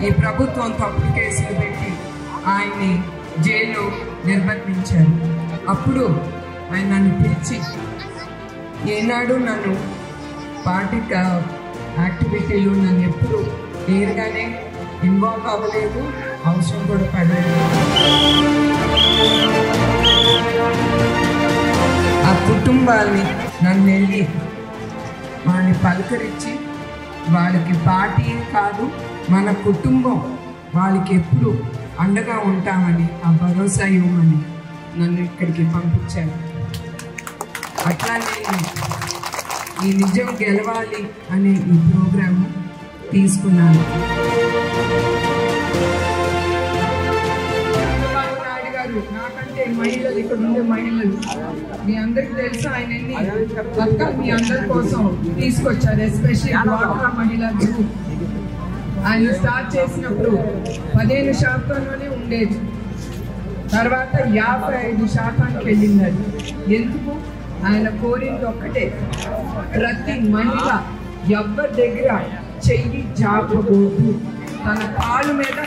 ఈ ప్రభుత్వం తప్పుడు కేసులు పెట్టి ఆయన్ని జైలు నిర్బంధించారు. అప్పుడు ఆయన నన్ను పిలిచి ఏనాడు నన్ను పార్టీ యాక్టివిటీలు నన్ను ఎప్పుడు నేరుగానే ఇన్వాల్వ్ అవ్వలేదు, అవసరం కూడా పడలేదు. ఆ కుటుంబాన్ని నన్ను వెళ్ళి వాళ్ళని పలకరించి వాళ్ళకి పార్టీ కాదు మన కుటుంబం వాళ్ళకి ఎప్పుడు అండగా ఉంటామని ఆ భరోసా ఇవ్వమని నన్ను ఇక్కడికి పంపించాను. అట్లా నేను ఈ నిజం గెలవాలి అనే ఈ ప్రోగ్రాము తీసుకున్నాను. చంద్రబాబు నాయుడు గారు నాకంటే మహిళలు, ఇక్కడ ఉండే మహిళలు మీ అందరికి తెలుసు, ఆయన మీ అందరి కోసం తీసుకొచ్చారు. ఎస్పెషల్లీ డ్వాక్రా మహిళా గ్రూప్ ఆయన స్టార్ట్ చేసినప్పుడు 15% ఉండేది, తర్వాత 55% వెళ్ళింది. అది ఎందుకు? ఆయన కోరింది ఒక్కటే, ప్రతి మహిళ ఎవరి దగ్గర చెయ్యి జాపకూడదు, తన కాలు మీద